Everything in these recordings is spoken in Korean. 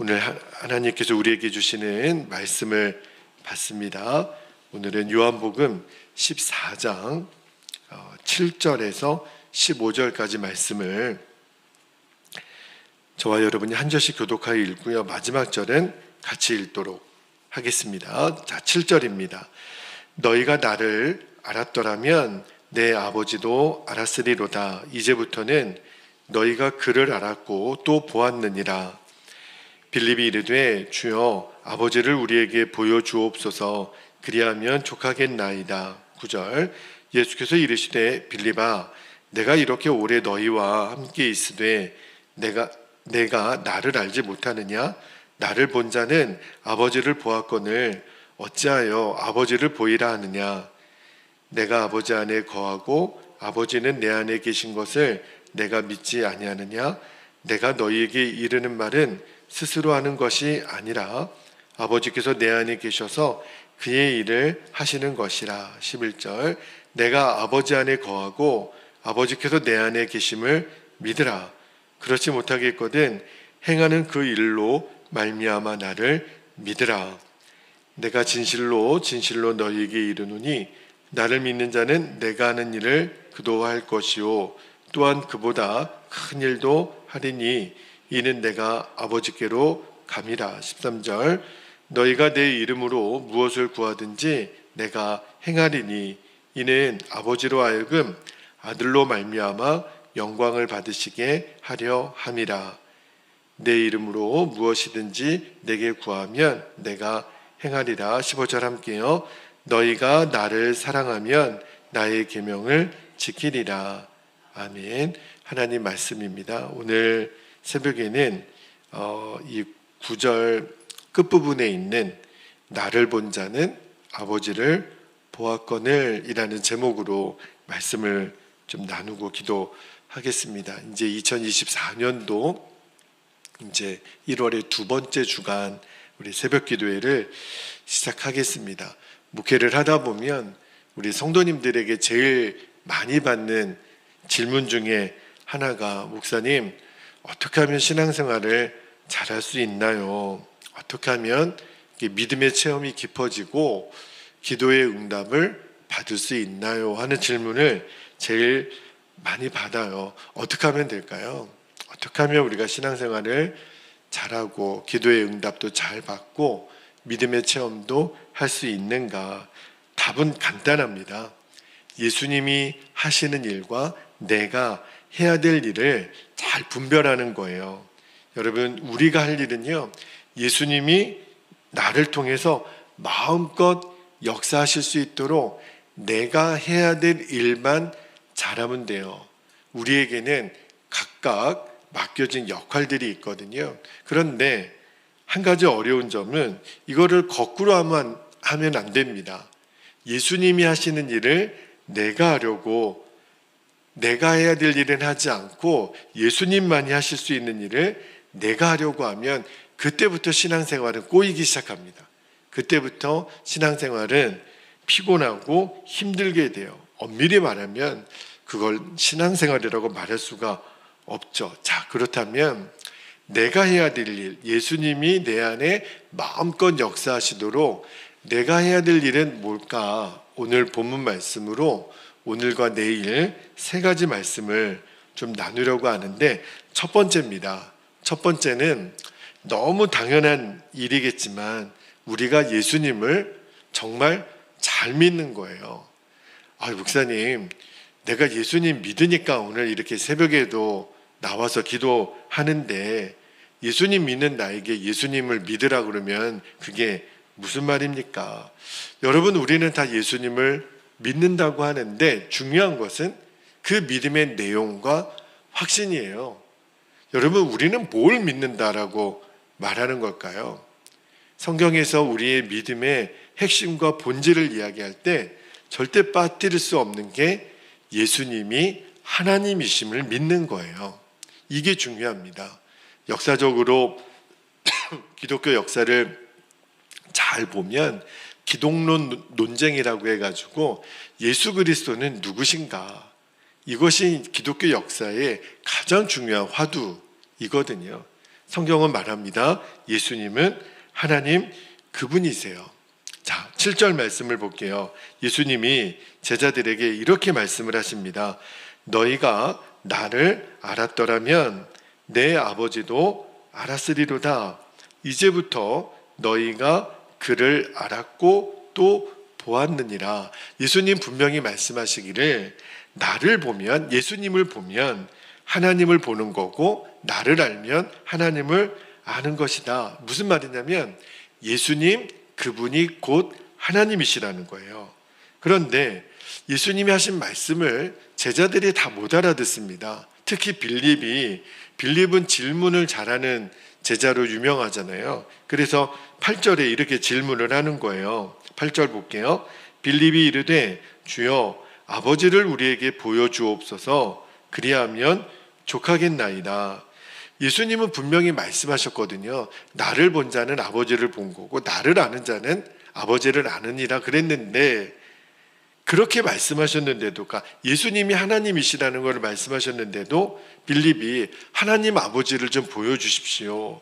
오늘 하나님께서 우리에게 주시는 말씀을 받습니다. 오늘은 요한복음 14장 7절에서 15절까지 말씀을 저와 여러분이 한 절씩 교독하여 읽고요. 마지막 절은 같이 읽도록 하겠습니다. 자, 7절입니다. 너희가 나를 알았더라면 내 아버지도 알았으리로다. 이제부터는 너희가 그를 알았고 또 보았느니라. 빌립이 이르되 주여 아버지를 우리에게 보여주옵소서. 그리하면 족하겠나이다. 9절 예수께서 이르시되 빌립아 내가 이렇게 오래 너희와 함께 있으되 내가 나를 알지 못하느냐? 나를 본 자는 아버지를 보았거늘 어찌하여 아버지를 보이라 하느냐? 내가 아버지 안에 거하고 아버지는 내 안에 계신 것을 내가 믿지 아니하느냐? 내가 너희에게 이르는 말은 스스로 하는 것이 아니라 아버지께서 내 안에 계셔서 그의 일을 하시는 것이라. 11절 내가 아버지 안에 거하고 아버지께서 내 안에 계심을 믿으라. 그렇지 못하겠거든 행하는 그 일로 말미암아 나를 믿으라. 내가 진실로 너희에게 이르노니 나를 믿는 자는 내가 하는 일을 그도 할 것이요 또한 그보다 큰 일도 하리니 이는 내가 아버지께로 감이라. 13절 너희가 내 이름으로 무엇을 구하든지 내가 행하리니 이는 아버지로 하여금 아들로 말미암아 영광을 받으시게 하려 함이라. 내 이름으로 무엇이든지 내게 구하면 내가 행하리라. 15절 함께요. 너희가 나를 사랑하면 나의 계명을 지키리라. 아멘. 하나님 말씀입니다. 오늘 새벽에는 이 9절 끝부분에 있는 나를 본 자는 아버지를 보았거늘 이라는 제목으로 말씀을 좀 나누고 기도하겠습니다. 이제 2024년도 이제 1월의 두 번째 주간 우리 새벽 기도회를 시작하겠습니다. 목회를 하다 보면 우리 성도님들에게 제일 많이 받는 질문 중에 하나가 목사님 어떻게 하면 신앙생활을 잘할 수 있나요? 어떻게 하면 믿음의 체험이 깊어지고 기도의 응답을 받을 수 있나요? 하는 질문을 제일 많이 받아요. 어떻게 하면 될까요? 어떻게 하면 우리가 신앙생활을 잘하고 기도의 응답도 잘 받고 믿음의 체험도 할 수 있는가? 답은 간단합니다. 예수님이 하시는 일과 내가 해야 될 일을 잘 분별하는 거예요. 여러분, 우리가 할 일은요, 예수님이 나를 통해서 마음껏 역사하실 수 있도록 내가 해야 될 일만 잘하면 돼요. 우리에게는 각각 맡겨진 역할들이 있거든요. 그런데 한 가지 어려운 점은 이거를 거꾸로 하면 안 됩니다. 예수님이 하시는 일을 내가 하려고 내가 해야 될 일은 하지 않고 예수님만이 하실 수 있는 일을 내가 하려고 하면 그때부터 신앙생활은 꼬이기 시작합니다. 그때부터 신앙생활은 피곤하고 힘들게 돼요. 엄밀히 말하면 그걸 신앙생활이라고 말할 수가 없죠. 자, 그렇다면 내가 해야 될 일, 예수님이 내 안에 마음껏 역사하시도록 내가 해야 될 일은 뭘까? 오늘 본문 말씀으로 오늘과 내일 세 가지 말씀을 좀 나누려고 하는데 첫 번째입니다. 첫 번째는 너무 당연한 일이겠지만 우리가 예수님을 정말 잘 믿는 거예요. 목사님, 내가 예수님 믿으니까 오늘 이렇게 새벽에도 나와서 기도하는데 예수님 믿는 나에게 예수님을 믿으라 그러면 그게 무슨 말입니까? 여러분, 우리는 다 예수님을 믿는다고 하는데 중요한 것은 그 믿음의 내용과 확신이에요. 여러분, 우리는 뭘 믿는다라고 말하는 걸까요? 성경에서 우리의 믿음의 핵심과 본질을 이야기할 때 절대 빠뜨릴 수 없는 게 예수님이 하나님이심을 믿는 거예요. 이게 중요합니다. 역사적으로 기독교 역사를 잘 보면 기독론 논쟁이라고 해가지고 예수 그리스도는 누구신가? 이것이 기독교 역사의 가장 중요한 화두이거든요. 성경은 말합니다. 예수님은 하나님 그분이세요. 자, 7절 말씀을 볼게요. 예수님이 제자들에게 이렇게 말씀을 하십니다. 너희가 나를 알았더라면 내 아버지도 알았으리로다. 이제부터 너희가 그를 알았고 또 보았느니라. 예수님 분명히 말씀하시기를 나를 보면, 예수님을 보면 하나님을 보는 거고 나를 알면 하나님을 아는 것이다. 무슨 말이냐면 예수님 그분이 곧 하나님이시라는 거예요. 그런데 예수님이 하신 말씀을 제자들이 다 못 알아듣습니다. 특히 빌립은 질문을 잘하는 제자로 유명하잖아요. 그래서 8절에 이렇게 질문을 하는 거예요. 8절 볼게요. 빌립이 이르되 주여 아버지를 우리에게 보여주옵소서. 그리하면 족하겠나이다. 예수님은 분명히 말씀하셨거든요. 나를 본 자는 아버지를 본 거고 나를 아는 자는 아버지를 아느니라 그랬는데, 그렇게 말씀하셨는데도, 예수님이 하나님이시라는 것을 말씀하셨는데도 빌립이 하나님 아버지를 좀 보여주십시오.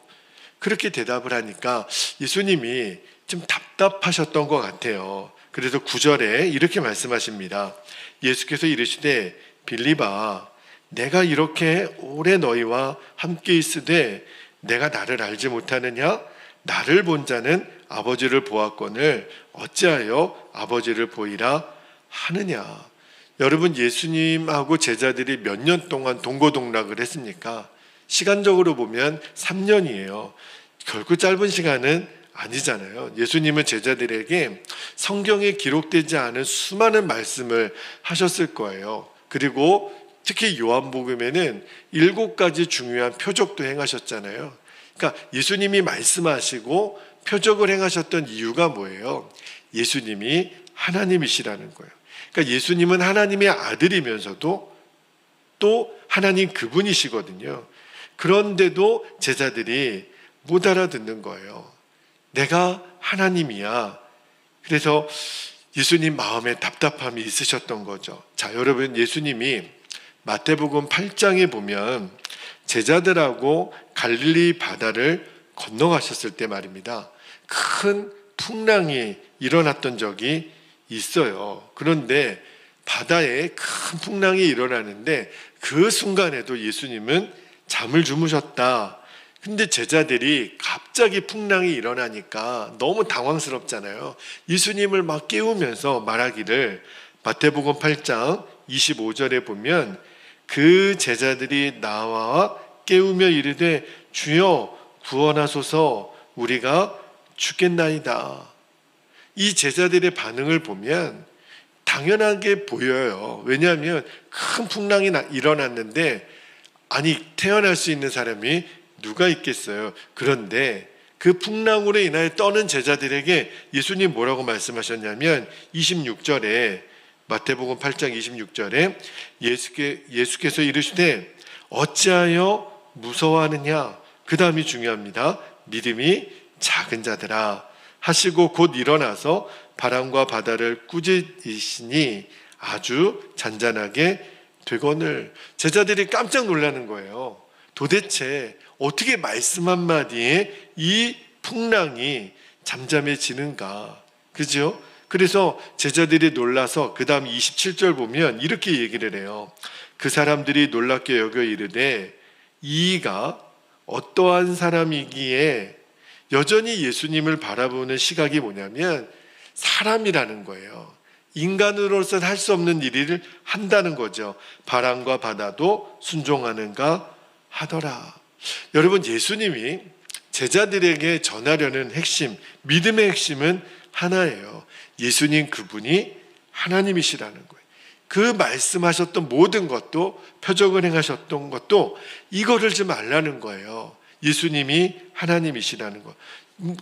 그렇게 대답을 하니까 예수님이 좀 답답하셨던 것 같아요. 그래서 9절에 이렇게 말씀하십니다. 예수께서 이르시되 빌립아 내가 이렇게 오래 너희와 함께 있으되 내가 나를 알지 못하느냐? 나를 본 자는 아버지를 보았거늘 어찌하여 아버지를 보이라 하느냐. 여러분, 예수님하고 제자들이 몇 년 동안 동고동락을 했습니까? 시간적으로 보면 3년이에요. 결코 짧은 시간은 아니잖아요. 예수님은 제자들에게 성경에 기록되지 않은 수많은 말씀을 하셨을 거예요. 그리고 특히 요한복음에는 7가지 중요한 표적도 행하셨잖아요. 그러니까 예수님이 말씀하시고 표적을 행하셨던 이유가 뭐예요? 예수님이 하나님이시라는 거예요. 그러니까 예수님은 하나님의 아들이면서도 또 하나님 그분이시거든요. 그런데도 제자들이 못 알아듣는 거예요. 내가 하나님이야. 그래서 예수님 마음에 답답함이 있으셨던 거죠. 자, 여러분, 예수님이 마태복음 8장에 보면 제자들하고 갈릴리 바다를 건너가셨을 때 말입니다. 큰 풍랑이 일어났던 적이 있어요. 그런데 바다에 큰 풍랑이 일어나는데 그 순간에도 예수님은 잠을 주무셨다. 근데 제자들이 갑자기 풍랑이 일어나니까 너무 당황스럽잖아요. 예수님을 막 깨우면서 말하기를, 마태복음 8장 25절에 보면 그 제자들이 나와 깨우며 이르되 주여 구원하소서 우리가 죽겠나이다. 이 제자들의 반응을 보면 당연하게 보여요. 왜냐하면 큰 풍랑이 일어났는데 아니 태어날 수 있는 사람이 누가 있겠어요. 그런데 그 풍랑으로 인하여 떠는 제자들에게 예수님 뭐라고 말씀하셨냐면 26절에, 마태복음 8장 26절에 예수께서 이르시되 어찌하여 무서워하느냐. 그 다음이 중요합니다. 믿음이 작은 자들아 하시고 곧 일어나서 바람과 바다를 꾸짖으시니 아주 잔잔하게 되거늘. 제자들이 깜짝 놀라는 거예요. 도대체 어떻게 말씀 한마디에 이 풍랑이 잠잠해지는가. 그죠? 그래서 제자들이 놀라서 그 다음 27절 보면 이렇게 얘기를 해요. 그 사람들이 놀랍게 여겨 이르되 이가 어떠한 사람이기에. 여전히 예수님을 바라보는 시각이 뭐냐면 사람이라는 거예요. 인간으로서는 할 수 없는 일을 한다는 거죠. 바람과 바다도 순종하는가 하더라. 여러분, 예수님이 제자들에게 전하려는 핵심, 믿음의 핵심은 하나예요. 예수님 그분이 하나님이시라는 거예요. 그 말씀하셨던 모든 것도, 표적을 행하셨던 것도 이거를 좀 알라는 거예요. 예수님이 하나님이시라는 것.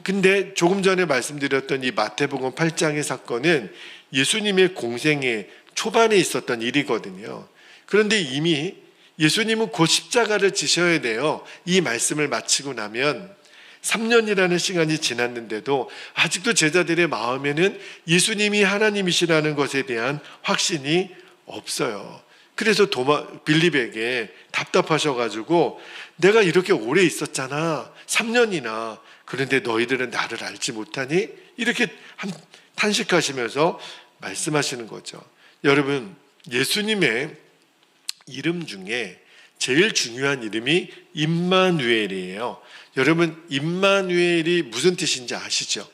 근데 조금 전에 말씀드렸던 이 마태복음 8장의 사건은 예수님의 공생의 초반에 있었던 일이거든요. 그런데 이미 예수님은 곧 십자가를 지셔야 돼요. 이 말씀을 마치고 나면 3년이라는 시간이 지났는데도 아직도 제자들의 마음에는 예수님이 하나님이시라는 것에 대한 확신이 없어요. 그래서 빌립에게 답답하셔가지고 내가 이렇게 오래 있었잖아. 3년이나. 그런데 너희들은 나를 알지 못하니? 이렇게 탄식하시면서 말씀하시는 거죠. 여러분, 예수님의 이름 중에 제일 중요한 이름이 임마누엘이에요. 여러분, 임마누엘이 무슨 뜻인지 아시죠?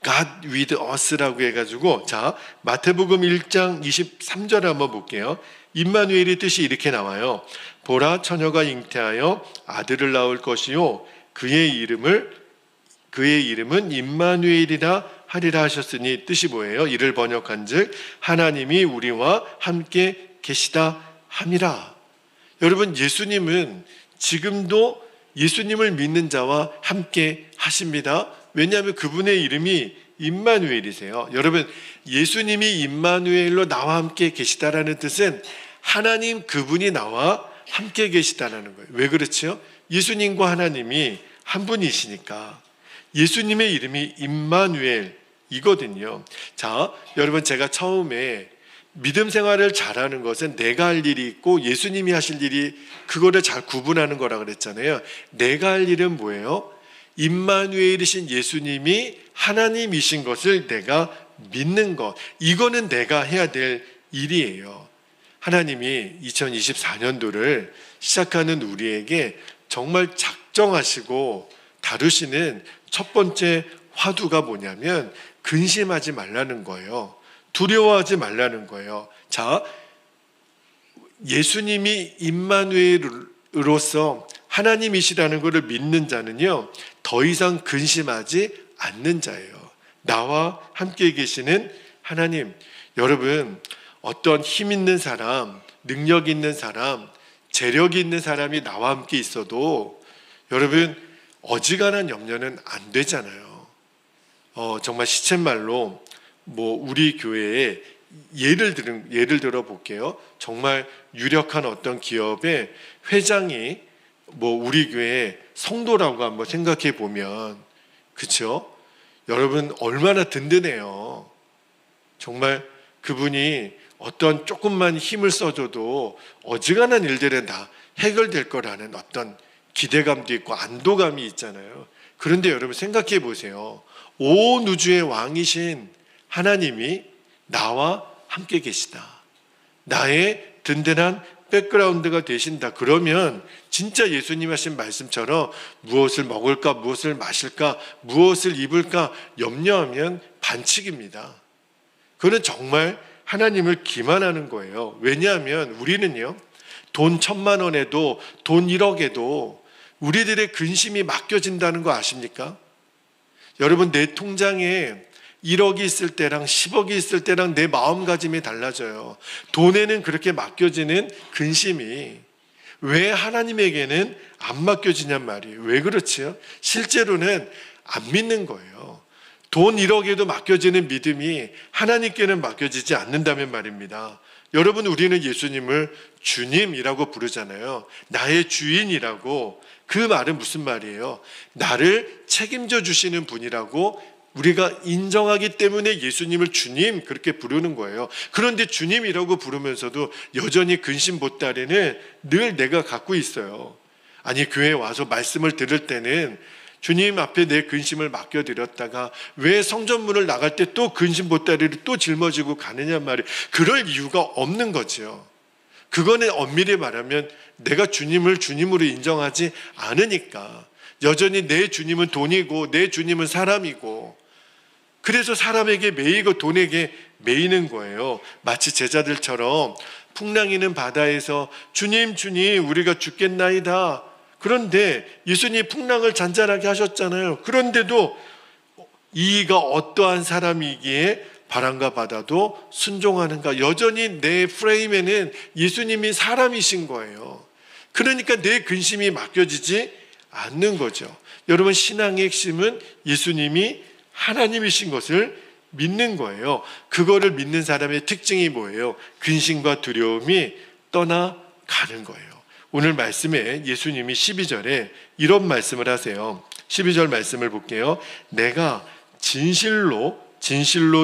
God with us라고 해가지고, 자, 마태복음 1장 23절을 한번 볼게요. 임마누엘의 뜻이 이렇게 나와요. 보라, 처녀가 잉태하여 아들을 낳을 것이요 그의 이름은 임마누엘이라 하리라 하셨으니, 뜻이 뭐예요? 이를 번역한즉 하나님이 우리와 함께 계시다 함이라. 여러분, 예수님은 지금도 예수님을 믿는 자와 함께 하십니다. 왜냐하면 그분의 이름이 임마누엘이세요. 여러분, 예수님이 임마누엘로 나와 함께 계시다라는 뜻은 하나님 그분이 나와 함께 계시다라는 거예요. 왜 그렇죠? 예수님과 하나님이 한 분이시니까. 예수님의 이름이 임마누엘이거든요. 자, 여러분, 제가 처음에 믿음 생활을 잘하는 것은 내가 할 일이 있고 예수님이 하실 일이, 그거를 잘 구분하는 거라 그랬잖아요. 내가 할 일은 뭐예요? 임마누엘이신 예수님이 하나님이신 것을 내가 믿는 것, 이거는 내가 해야 될 일이에요. 하나님이 2024년도를 시작하는 우리에게 정말 작정하시고 다루시는 첫 번째 화두가 뭐냐면 근심하지 말라는 거예요. 두려워하지 말라는 거예요. 자, 예수님이 임마누엘으로서 하나님이시라는 것을 믿는 자는요, 더 이상 근심하지 않는 자예요. 나와 함께 계시는 하나님. 여러분, 어떤 힘 있는 사람, 능력 있는 사람, 재력이 있는 사람이 나와 함께 있어도 여러분, 어지간한 염려는 안 되잖아요. 정말 시쳇말로 우리 교회에 예를 들어 볼게요. 정말 유력한 어떤 기업의 회장이 우리 교회 성도라고 한번 생각해 보면, 그렇죠? 여러분, 얼마나 든든해요. 정말 그분이 어떤 조금만 힘을 써줘도 어지간한 일들은 다 해결될 거라는 어떤 기대감도 있고 안도감이 있잖아요. 그런데 여러분, 생각해 보세요. 온 우주의 왕이신 하나님이 나와 함께 계시다. 나의 든든한 백그라운드가 되신다. 그러면 진짜 예수님 하신 말씀처럼 무엇을 먹을까, 무엇을 마실까, 무엇을 입을까 염려하면 반칙입니다. 그건 정말 하나님을 기만하는 거예요. 왜냐하면 우리는요, 돈 1,000만 원에도 돈 1억에도 우리들의 근심이 맡겨진다는 거 아십니까? 여러분, 내 통장에 1억이 있을 때랑 10억이 있을 때랑 내 마음가짐이 달라져요. 돈에는 그렇게 맡겨지는 근심이 왜 하나님에게는 안 맡겨지냔 말이에요. 왜 그렇지요? 실제로는 안 믿는 거예요. 돈 1억에도 맡겨지는 믿음이 하나님께는 맡겨지지 않는다면 말입니다. 여러분, 우리는 예수님을 주님이라고 부르잖아요. 나의 주인이라고. 그 말은 무슨 말이에요? 나를 책임져 주시는 분이라고 우리가 인정하기 때문에 예수님을 주님 그렇게 부르는 거예요. 그런데 주님이라고 부르면서도 여전히 근심 보따리는 늘 내가 갖고 있어요. 아니, 교회에 와서 말씀을 들을 때는 주님 앞에 내 근심을 맡겨드렸다가 왜 성전문을 나갈 때 또 근심 보따리를 또 짊어지고 가느냐 말이에요. 그럴 이유가 없는 거죠. 그거는 엄밀히 말하면 내가 주님을 주님으로 인정하지 않으니까. 여전히 내 주님은 돈이고 내 주님은 사람이고, 그래서 사람에게 매이고 돈에게 매이는 거예요. 마치 제자들처럼 풍랑이는 바다에서 주님 주님 우리가 죽겠나이다. 그런데 예수님이 풍랑을 잔잔하게 하셨잖아요. 그런데도 이가 어떠한 사람이기에 바람과 바다도 순종하는가. 여전히 내 프레임에는 예수님이 사람이신 거예요. 그러니까 내 근심이 맡겨지지 않는 거죠. 여러분, 신앙의 핵심은 예수님이 하나님이신 것을 믿는 거예요. 그거를 믿는 사람의 특징이 뭐예요? 근심과 두려움이 떠나가는 거예요. 오늘 말씀에 예수님이 12절에 이런 말씀을 하세요. 12절 말씀을 볼게요. 내가 진실로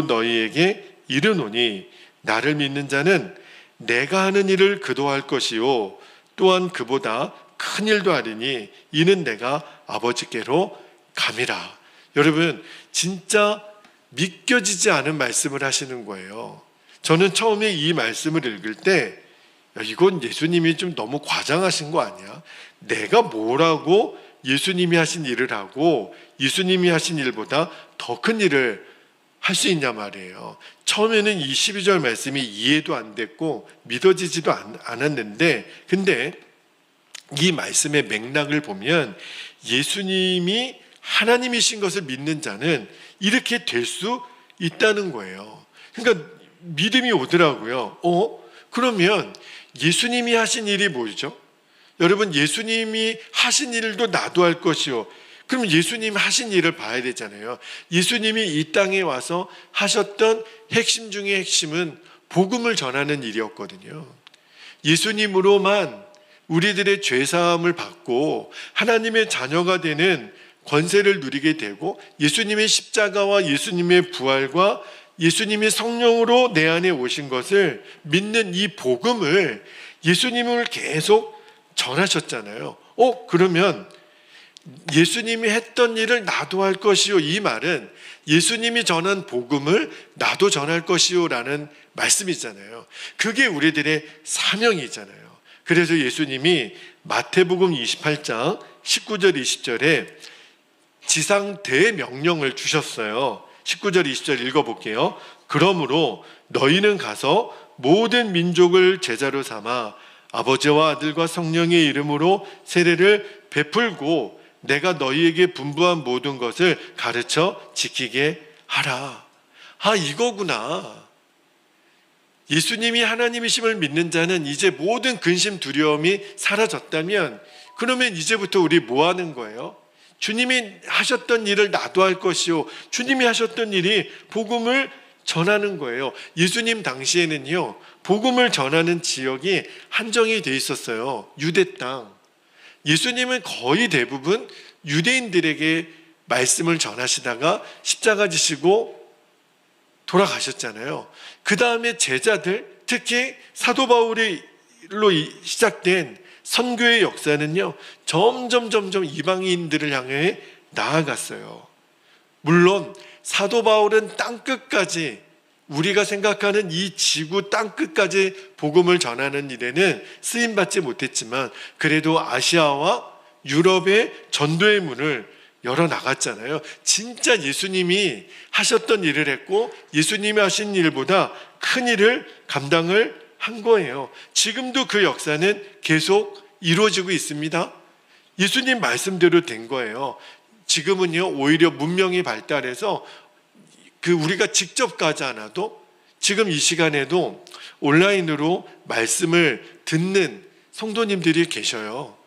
너희에게 이르노니 나를 믿는 자는 내가 하는 일을 그도 할 것이요 또한 그보다 큰 일도 하리니 이는 내가 아버지께로 감이라. 여러분, 진짜 믿겨지지 않은 말씀을 하시는 거예요. 저는 처음에 이 말씀을 읽을 때 이건 예수님이 좀 너무 과장하신 거 아니야? 내가 뭐라고 예수님이 하신 일을 하고 예수님이 하신 일보다 더 큰 일을 할 수 있냐 말이에요. 처음에는 이 12절 말씀이 이해도 안 됐고 믿어지지도 않았는데, 근데 이 말씀의 맥락을 보면 예수님이 하나님이신 것을 믿는 자는 이렇게 될 수 있다는 거예요. 그러니까 믿음이 오더라고요. 그러면 예수님이 하신 일이 뭐죠? 여러분, 예수님이 하신 일도 나도 할 것이요. 그럼 예수님 하신 일을 봐야 되잖아요. 예수님이 이 땅에 와서 하셨던 핵심 중에 핵심은 복음을 전하는 일이었거든요. 예수님으로만 우리들의 죄사함을 받고 하나님의 자녀가 되는 권세를 누리게 되고 예수님의 십자가와 예수님의 부활과 예수님이 성령으로 내 안에 오신 것을 믿는 이 복음을 예수님을 계속 전하셨잖아요. 그러면 예수님이 했던 일을 나도 할 것이요, 이 말은 예수님이 전한 복음을 나도 전할 것이요 라는 말씀이잖아요. 그게 우리들의 사명이잖아요. 그래서 예수님이 마태복음 28장 19절 20절에 지상 대명령을 주셨어요. 19절 20절 읽어볼게요. 그러므로 너희는 가서 모든 민족을 제자로 삼아 아버지와 아들과 성령의 이름으로 세례를 베풀고 내가 너희에게 분부한 모든 것을 가르쳐 지키게 하라. 이거구나. 예수님이 하나님이심을 믿는 자는 이제 모든 근심 두려움이 사라졌다면, 그러면 이제부터 우리 뭐 하는 거예요? 주님이 하셨던 일을 나도 할 것이요, 주님이 하셨던 일이 복음을 전하는 거예요. 예수님 당시에는요, 복음을 전하는 지역이 한정이 돼 있었어요. 유대 땅. 예수님은 거의 대부분 유대인들에게 말씀을 전하시다가 십자가 지시고 돌아가셨잖아요. 그 다음에 제자들, 특히 사도 바울로 시작된 선교의 역사는요, 점점 이방인들을 향해 나아갔어요. 물론 사도 바울은 땅끝까지, 우리가 생각하는 이 지구 땅끝까지 복음을 전하는 일에는 쓰임받지 못했지만 그래도 아시아와 유럽의 전도의 문을 열어나갔잖아요. 진짜 예수님이 하셨던 일을 했고 예수님이 하신 일보다 큰 일을 감당을 한 거예요. 지금도 그 역사는 계속 이루어지고 있습니다. 예수님 말씀대로 된 거예요. 지금은요, 오히려 문명이 발달해서 우리가 직접 가지 않아도 지금 이 시간에도 온라인으로 말씀을 듣는 성도님들이 계셔요.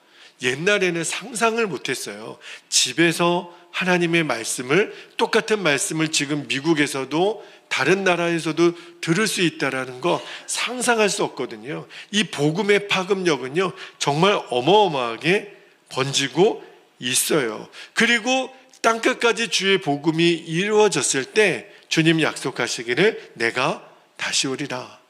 옛날에는 상상을 못했어요. 집에서 하나님의 말씀을, 똑같은 말씀을 지금 미국에서도 다른 나라에서도 들을 수 있다는 거 상상할 수 없거든요. 이 복음의 파급력은요, 정말 어마어마하게 번지고 있어요. 그리고 땅끝까지 주의 복음이 이루어졌을 때 주님 약속하시기를 내가 다시 오리라.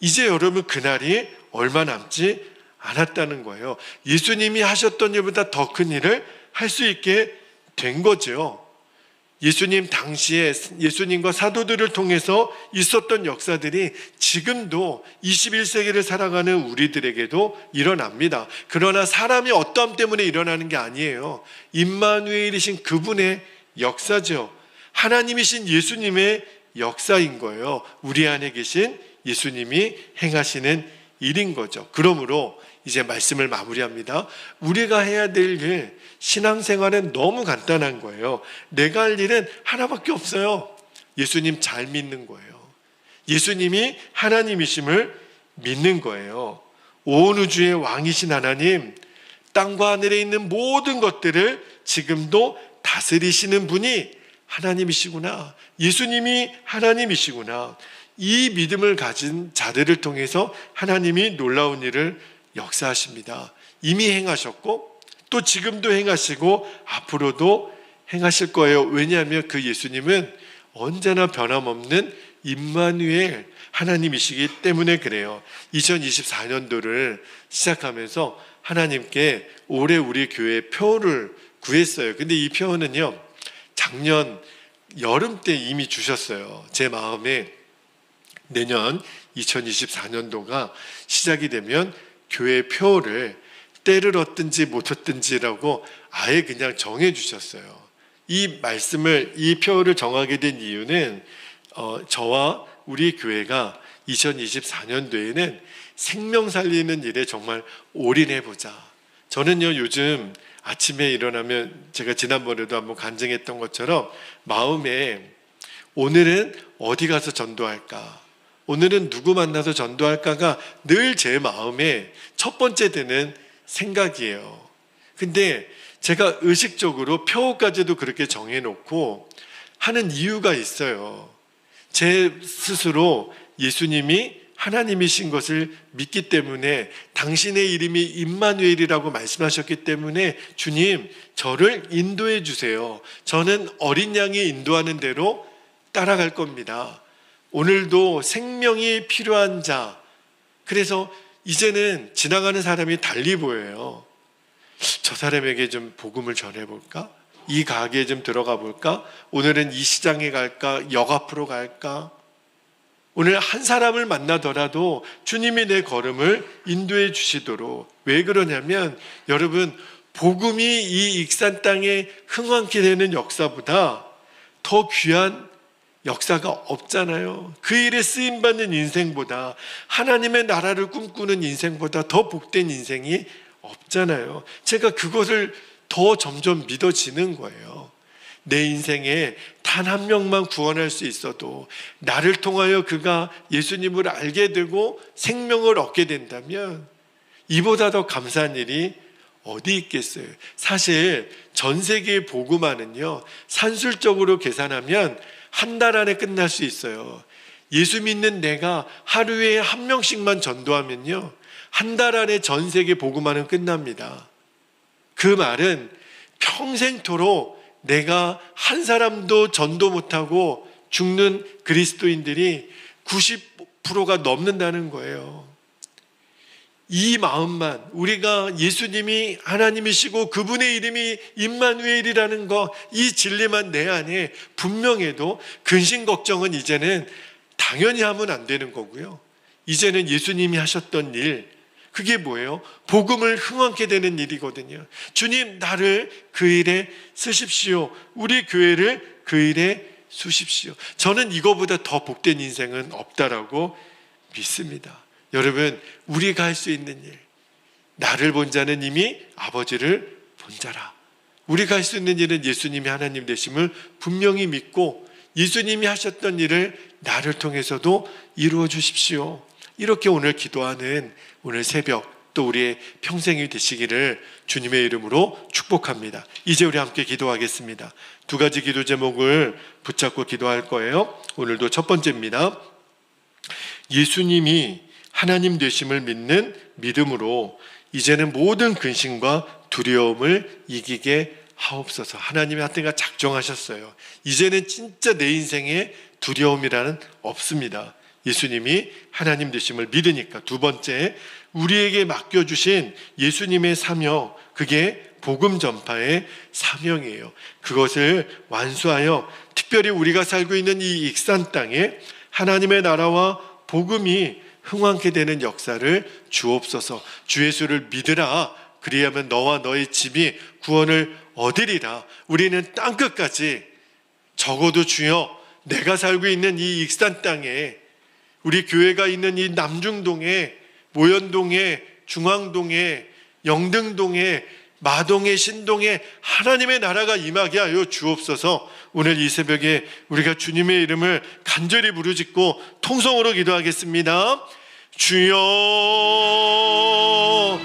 이제 여러분, 그날이 얼마 남지 않았다는 거예요. 예수님이 하셨던 일보다 더 큰 일을 할 수 있게 된 거죠. 예수님 당시에 예수님과 사도들을 통해서 있었던 역사들이 지금도 21세기를 살아가는 우리들에게도 일어납니다. 그러나 사람이 어떠함 때문에 일어나는 게 아니에요. 임마누엘이신 그분의 역사죠. 하나님이신 예수님의 역사인 거예요. 우리 안에 계신 예수님이 행하시는 일인 거죠. 그러므로 이제 말씀을 마무리합니다. 우리가 해야 될 일, 신앙생활은 너무 간단한 거예요. 내가 할 일은 하나밖에 없어요. 예수님 잘 믿는 거예요. 예수님이 하나님이심을 믿는 거예요. 온 우주의 왕이신 하나님, 땅과 하늘에 있는 모든 것들을 지금도 다스리시는 분이 하나님이시구나. 예수님이 하나님이시구나. 이 믿음을 가진 자들을 통해서 하나님이 놀라운 일을 역사하십니다. 이미 행하셨고 또 지금도 행하시고 앞으로도 행하실 거예요. 왜냐하면 그 예수님은 언제나 변함없는 임마누엘 하나님이시기 때문에 그래요. 2024년도를 시작하면서 하나님께 올해 우리 교회 표를 구했어요. 근데 이 표는요, 작년 여름 때 이미 주셨어요. 제 마음에 내년 2024년도가 시작이 되면 교회 표를 때를 얻든지 못 얻든지라고 아예 그냥 정해 주셨어요. 이 말씀을, 이 표를 정하게 된 이유는 저와 우리 교회가 2024년도에는 생명 살리는 일에 정말 올인해보자. 저는요, 요즘 아침에 일어나면 제가 지난번에도 한번 간증했던 것처럼 마음에 오늘은 어디 가서 전도할까? 오늘은 누구 만나서 전도할까가 늘 제 마음에 첫 번째 드는 생각이에요. 근데 제가 의식적으로 표까지도 그렇게 정해놓고 하는 이유가 있어요. 제 스스로 예수님이 하나님이신 것을 믿기 때문에, 당신의 이름이 임마누엘이라고 말씀하셨기 때문에 주님, 저를 인도해 주세요. 저는 어린 양이 인도하는 대로 따라갈 겁니다. 오늘도 생명이 필요한 자, 그래서 이제는 지나가는 사람이 달리 보여요. 저 사람에게 좀 복음을 전해볼까? 이 가게에 좀 들어가 볼까? 오늘은 이 시장에 갈까? 역 앞으로 갈까? 오늘 한 사람을 만나더라도 주님이 내 걸음을 인도해 주시도록. 왜 그러냐면 여러분, 복음이 이 익산 땅에 흥왕케 되는 역사보다 더 귀한 역사가 없잖아요. 그 일에 쓰임받는 인생보다, 하나님의 나라를 꿈꾸는 인생보다 더 복된 인생이 없잖아요. 제가 그것을 더 점점 믿어지는 거예요. 내 인생에 단 한 명만 구원할 수 있어도, 나를 통하여 그가 예수님을 알게 되고 생명을 얻게 된다면 이보다 더 감사한 일이 어디 있겠어요. 사실 전 세계의 복음화는요, 산술적으로 계산하면 한 달 안에 끝날 수 있어요. 예수 믿는 내가 하루에 한 명씩만 전도하면요, 한 달 안에 전 세계 복음화는 끝납니다. 그 말은 평생토록 내가 한 사람도 전도 못하고 죽는 그리스도인들이 90%가 넘는다는 거예요. 이 마음만, 우리가 예수님이 하나님이시고 그분의 이름이 임마누엘이라는 거, 이 진리만 내 안에 분명해도 근심 걱정은 이제는 당연히 하면 안 되는 거고요. 이제는 예수님이 하셨던 일, 그게 뭐예요? 복음을 흥왕케 되는 일이거든요. 주님, 나를 그 일에 쓰십시오. 우리 교회를 그 일에 쓰십시오. 저는 이거보다 더 복된 인생은 없다라고 믿습니다. 여러분, 우리가 할 수 있는 일, 나를 본 자는 이미 아버지를 본 자라. 우리가 할 수 있는 일은 예수님이 하나님 되심을 분명히 믿고, 예수님이 하셨던 일을 나를 통해서도 이루어 주십시오. 이렇게 오늘 기도하는 오늘 새벽, 또 우리의 평생이 되시기를 주님의 이름으로 축복합니다. 이제 우리 함께 기도하겠습니다. 두 가지 기도 제목을 붙잡고 기도할 거예요. 오늘도 첫 번째입니다. 예수님이 하나님 되심을 믿는 믿음으로 이제는 모든 근심과 두려움을 이기게 하옵소서. 하나님이 하여튼가 작정하셨어요. 이제는 진짜 내 인생에 두려움이라는 없습니다. 예수님이 하나님 되심을 믿으니까. 두 번째, 우리에게 맡겨주신 예수님의 사명, 그게 복음 전파의 사명이에요. 그것을 완수하여 특별히 우리가 살고 있는 이 익산 땅에 하나님의 나라와 복음이 흥왕케 되는 역사를 주옵소서. 주 예수를 믿으라. 그리하면 너와 너의 집이 구원을 얻으리라. 우리는 땅끝까지, 적어도 주여, 내가 살고 있는 이 익산 땅에, 우리 교회가 있는 이 남중동에, 모현동에, 중앙동에, 영등동에, 마동에, 신동에 하나님의 나라가 임하게 하여 주옵소서. 오늘 이 새벽에 우리가 주님의 이름을 간절히 부르짖고 통성으로 기도하겠습니다. 주여